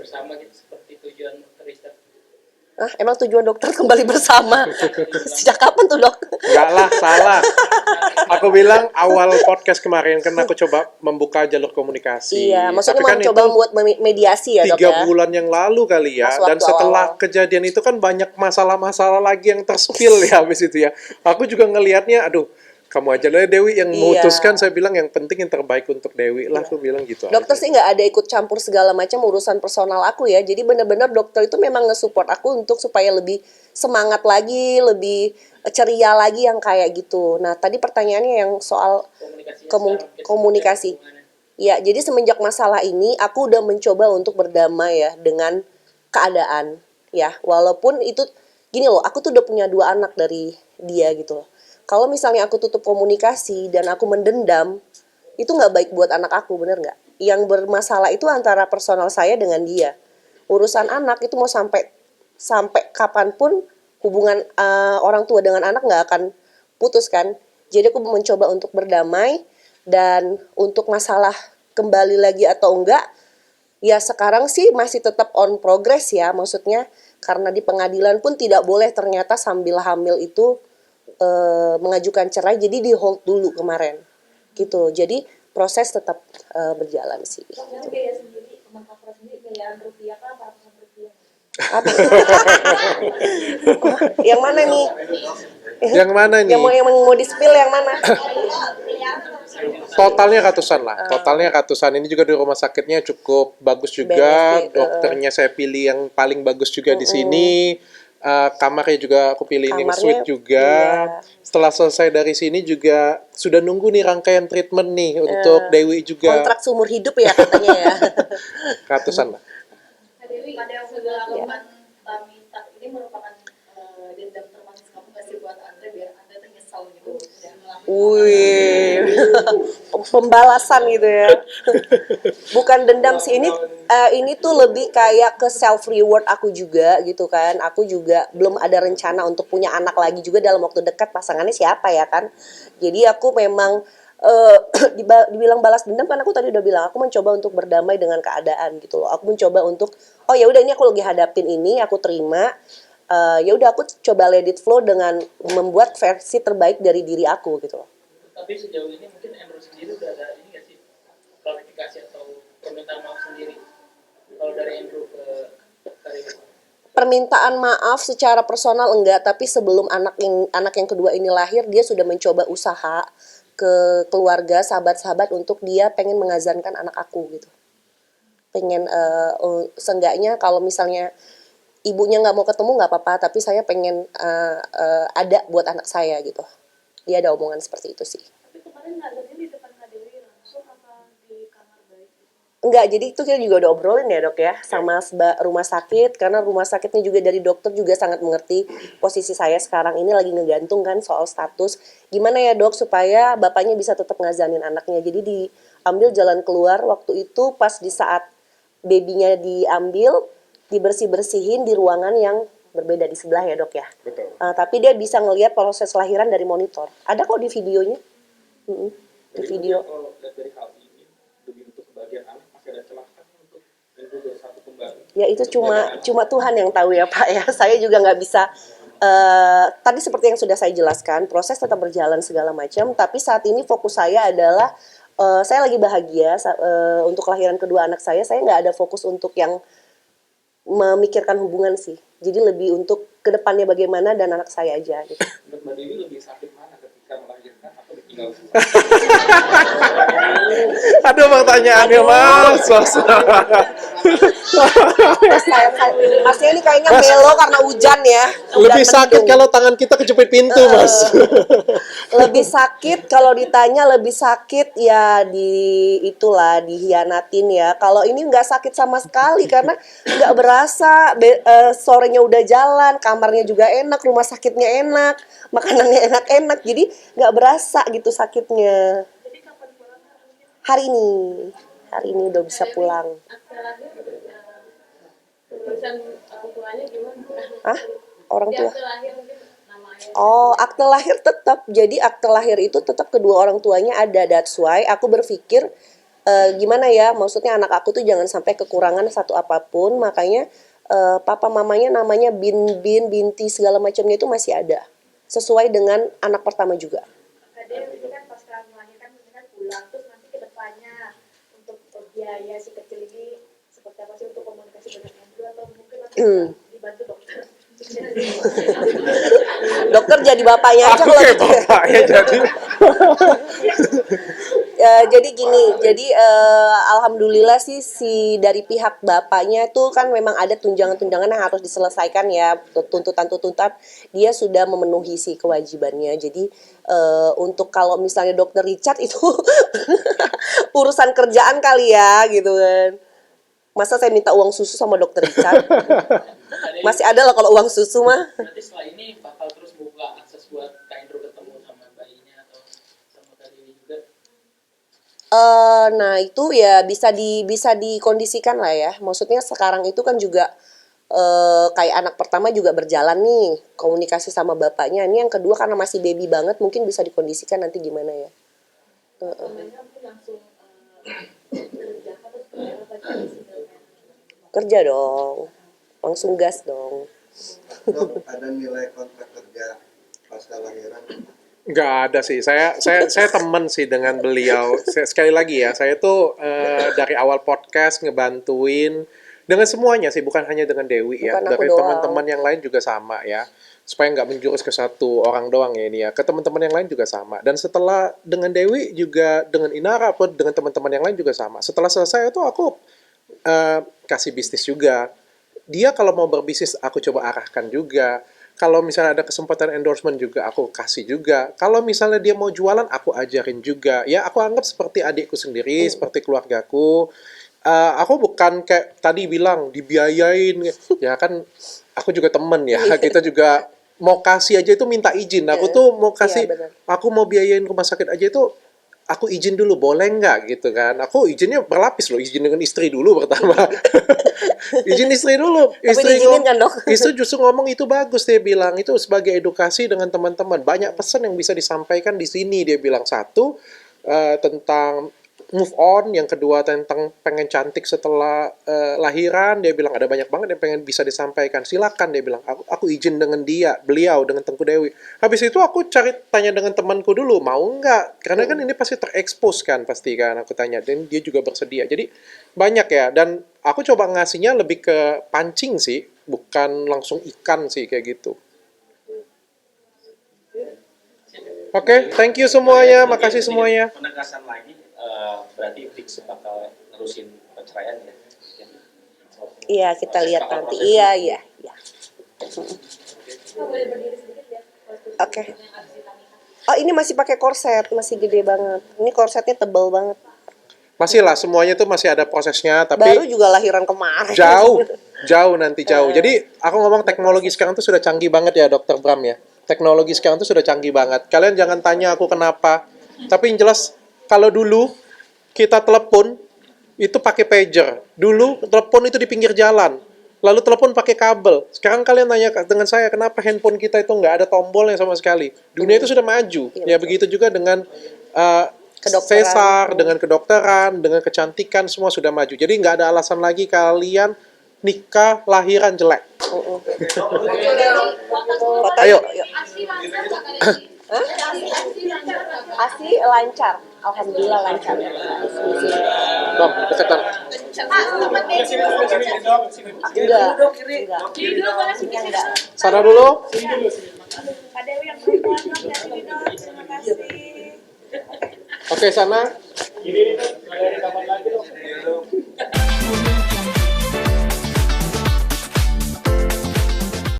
bersama gitu seperti tujuan dokter Richard. Ah, emang tujuan dokter kembali bersama? Sejak kapan tuh dok? Enggak lah, salah. Aku bilang awal podcast kemarin kan aku coba membuka jalur komunikasi. Iya, maksudnya Tapi kan mencoba itu membuat mediasi ya dok ya? 3 bulan yang lalu kali ya. Pas Dan waktu setelah awal-awal. kejadian itu kan banyak masalah-masalah lagi yang terspill ya habis itu ya. Aku juga ngelihatnya, aduh, kamu aja lah Dewi yang Iya. memutuskan. Saya bilang yang penting yang terbaik untuk Dewi lah. Aku bilang gitu Dokter aja. sih nggak ada ikut campur segala macam urusan personal aku ya. Jadi benar-benar dokter itu memang nge-support aku untuk supaya lebih semangat lagi, lebih ceria lagi yang kayak gitu. Nah, tadi pertanyaannya yang soal komunikasi. Ya, jadi semenjak masalah ini aku udah mencoba untuk berdamai ya dengan keadaan ya. Walaupun itu gini loh, aku tuh udah punya 2 anak dari dia gitu loh. Kalau misalnya aku tutup komunikasi dan aku mendendam, itu nggak baik buat anak aku, bener nggak? Yang bermasalah itu antara personal saya dengan dia. Urusan anak itu mau sampai sampai kapanpun hubungan orang tua dengan anak nggak akan putus kan. Jadi aku mencoba untuk berdamai dan untuk masalah kembali lagi atau enggak, ya sekarang sih masih tetap on progress ya, maksudnya karena di pengadilan pun tidak boleh ternyata sambil hamil itu mengajukan cerai, jadi di hold dulu kemarin gitu. Jadi proses tetap berjalan sih. Yang biaya sendiri, Kemenpora sendiri miliaran rupiah kan, ratusan rupiah. Apa? Oh, yang mana nih? Yang mana nih? Yang mau di-spill yang mana? Totalnya ratusan lah. Totalnya ratusan. Ini juga di rumah sakitnya cukup bagus juga. Benefit, Dokternya saya pilih yang paling bagus juga di sini. Kamarnya juga aku pilih yang Kamarnya, suite juga. iya. Setelah selesai dari sini juga sudah nunggu nih rangkaian treatment nih untuk Dewi juga. Kontrak seumur hidup ya katanya ya. Ratusan lah. Kak Dewi, pada pengalaman minta ini merupakan dendam termanis kamu nggak sih buat Andre biar Andre tuh nyesal gitu dan melakukan Wih, pembalasan gitu ya. Bukan dendam sih, ini tuh lebih kayak ke self reward aku juga gitu kan. Aku juga belum ada rencana untuk punya anak lagi juga dalam waktu dekat. Pasangannya siapa ya kan? Jadi aku memang dibilang balas dendam kan aku tadi udah bilang aku mencoba untuk berdamai dengan keadaan gitu loh. Aku mencoba untuk oh ya udah ini aku lagi hadapin ini, aku terima. Ya udah aku coba let it flow dengan membuat versi terbaik dari diri aku gitu loh. Tapi sejauh ini mungkin Andrew sendiri udah ada ini nggak sih klarifikasi atau permintaan maaf sendiri kalau dari Andrew ke Karim? Permintaan maaf secara personal enggak, tapi sebelum anak yang kedua ini lahir dia sudah mencoba usaha ke keluarga, sahabat-sahabat untuk dia pengen mengazankan anak aku gitu. Pengen seenggaknya kalau misalnya ibunya nggak mau ketemu nggak apa-apa, tapi saya pengen ada buat anak saya gitu. Dia ada omongan seperti itu sih. Tapi kemarin nggak ada di depan Kak Dewi langsung apa di kamar bayi? Enggak, jadi itu kita juga udah obrolin ya dok ya sama rumah sakit, karena rumah sakitnya juga dari dokter juga sangat mengerti posisi saya sekarang ini lagi ngegantung kan soal status. Gimana ya dok supaya bapaknya bisa tetap ngazanin anaknya. Jadi diambil jalan keluar waktu itu pas di saat babynya diambil, dibersih-bersihin di ruangan yang berbeda di sebelah ya dok ya. Betul. Tapi dia bisa ngelihat proses lahiran dari monitor. Ada kok di videonya. Di video. Kalau lihat dari hal ini demi untuk kebahagiaan anak masih ada celah kan untuk Andrew bersatu kembali. Ya itu cuma Tuhan yang tahu ya Pak ya. Saya juga nggak bisa. Tadi seperti yang sudah saya jelaskan, proses tetap berjalan segala macam. Tapi saat ini fokus saya adalah saya lagi bahagia untuk kelahiran kedua anak saya. Saya nggak ada fokus untuk yang memikirkan hubungan sih. Jadi lebih untuk kedepannya bagaimana dan anak saya aja. Gitu. Menurut Mbak Dewi lebih sakit mana ketika melahirkan atau ditinggal? Aduh pertanyaannya mas. Masnya ini kayaknya melo karena hujan ya. Lebih sakit kalau tangan kita kejepit pintu mas. Lebih sakit kalau ditanya lebih sakit ya dihianatin ya. Kalau ini nggak sakit sama sekali karena nggak berasa sorenya udah jalan, kamarnya juga enak, rumah sakitnya enak, makanannya enak-enak, jadi nggak berasa gitu sakitnya. Jadi kapan pulang? Hari ini udah bisa pulang. Akte lahir, tulisan orang tuanya gimana? Hah? Orang Di tua? akte lahir mungkin namanya. Oh, akte lahir tetap. Jadi akte lahir itu tetap kedua orang tuanya ada. That's why aku berpikir gimana ya, maksudnya anak aku tuh jangan sampai kekurangan satu apapun, makanya papa mamanya namanya binti segala macamnya itu masih ada, sesuai dengan anak pertama juga. Ada ini kan pasca melahirkan ini kan pulang, terus nanti ke depannya untuk biaya si kecil ini seperti apa sih untuk komunikasi dengan Andrew, atau mungkin nanti dibantu dokter. Dokter jadi bapaknya aja Aku kalau kayak gitu ya. bapaknya jadi. Jadi gini, jadi alhamdulillah sih si dari pihak bapaknya tuh kan memang ada tunjangan-tunjangan yang harus diselesaikan ya, tuntutan-tuntutan dia sudah memenuhi si kewajibannya. Jadi untuk kalau misalnya dokter Richard itu urusan kerjaan kali ya gitu kan. Masa saya minta uang susu sama dokter Richard? Masih ada lah kalau uang susu mah. Berarti setelah ini bakal terus buka akses buat Kak Indro ketemu sama bayinya atau sama Kak Dewi juga. Nah itu ya bisa dikondisikan lah ya. Maksudnya sekarang itu kan juga kayak anak pertama juga berjalan nih komunikasi sama bapaknya. Ini yang kedua karena masih baby banget, mungkin bisa dikondisikan nanti gimana ya. Namanya mungkin langsung kerja atau seperti apa sih singlenya? Kerja dong, langsung gas dong. Dok, ada nilai kontrak kerja pasca lahiran? Nggak ada sih. Saya teman sih dengan beliau. Sekali lagi ya, saya tuh dari awal podcast ngebantuin dengan semuanya sih, bukan hanya dengan Dewi ya. Bukan aku Dari doang. teman-teman yang lain juga sama ya. Supaya nggak menjurus ke satu orang doang ya ini ya. Ke teman-teman yang lain juga sama. Dan setelah dengan Dewi juga dengan Inara pun dengan teman-teman yang lain juga sama. Setelah selesai itu aku kasih bisnis juga. Dia kalau mau berbisnis aku coba arahkan juga. Kalau misalnya ada kesempatan endorsement juga aku kasih juga. Kalau misalnya dia mau jualan aku ajarin juga. Ya aku anggap seperti adikku sendiri, seperti keluargaku. Aku bukan kayak tadi bilang dibiayain. Ya kan aku juga temen ya. Kita juga mau kasih aja itu minta izin. Aku tuh mau kasih, benar. aku mau biayain rumah sakit aja itu aku izin dulu, boleh nggak gitu kan. Aku izinnya berlapis loh, izin dengan istri dulu pertama. Izin istri dulu. Tapi diizinin kan, Dok? Istri justru ngomong itu bagus, dia bilang. Itu sebagai edukasi dengan teman-teman. Banyak pesan yang bisa disampaikan di sini. Dia bilang satu, tentang move on. Yang kedua tentang pengen cantik setelah lahiran. Dia bilang ada banyak banget yang pengen bisa disampaikan. Silakan, dia bilang. Aku izin dengan beliau, dengan Tengku Dewi. Habis itu aku tanya dengan temanku dulu, mau nggak? Karena kan ini pasti terekspos kan, pasti kan. Aku tanya, dan dia juga bersedia. Jadi banyak ya. Dan aku coba ngasihnya lebih ke pancing sih, bukan langsung ikan sih kayak gitu. Oke, thank you semuanya, makasih semuanya. Penegasan lagi, berarti fix bakal nerusin perceraian ya. Iya, kita lihat Bakal nanti. proses Iya. Nggak boleh berdiri sedikit ya. Oke. Oh, ini masih pakai korset, masih gede banget. Ini korsetnya tebal banget. Masih lah, semuanya tuh masih ada prosesnya, tapi Baru juga lahiran kemarin. jauh nanti jauh. Jadi aku ngomong teknologi sekarang tuh sudah canggih banget ya, Dokter Bram ya. Teknologi sekarang tuh sudah canggih banget. Kalian jangan tanya aku kenapa. Tapi yang jelas, kalau dulu kita telepon itu pakai pager. Dulu telepon itu di pinggir jalan. Lalu telepon pakai kabel. Sekarang kalian tanya dengan saya, kenapa handphone kita itu nggak ada tombolnya sama sekali? Dunia itu sudah maju. Ya begitu juga dengan Kedokteran. sesar, dengan kedokteran, dengan kecantikan, semua sudah maju. Jadi nggak ada alasan lagi kalian nikah lahiran jelek. Ayo. ASI lancar. Alhamdulillah lancar. Dok, deketan. Enggak. Sana dulu. Pak Dewi yang perempuan dong, dari sini dong. Terima kasih. Oke, sana.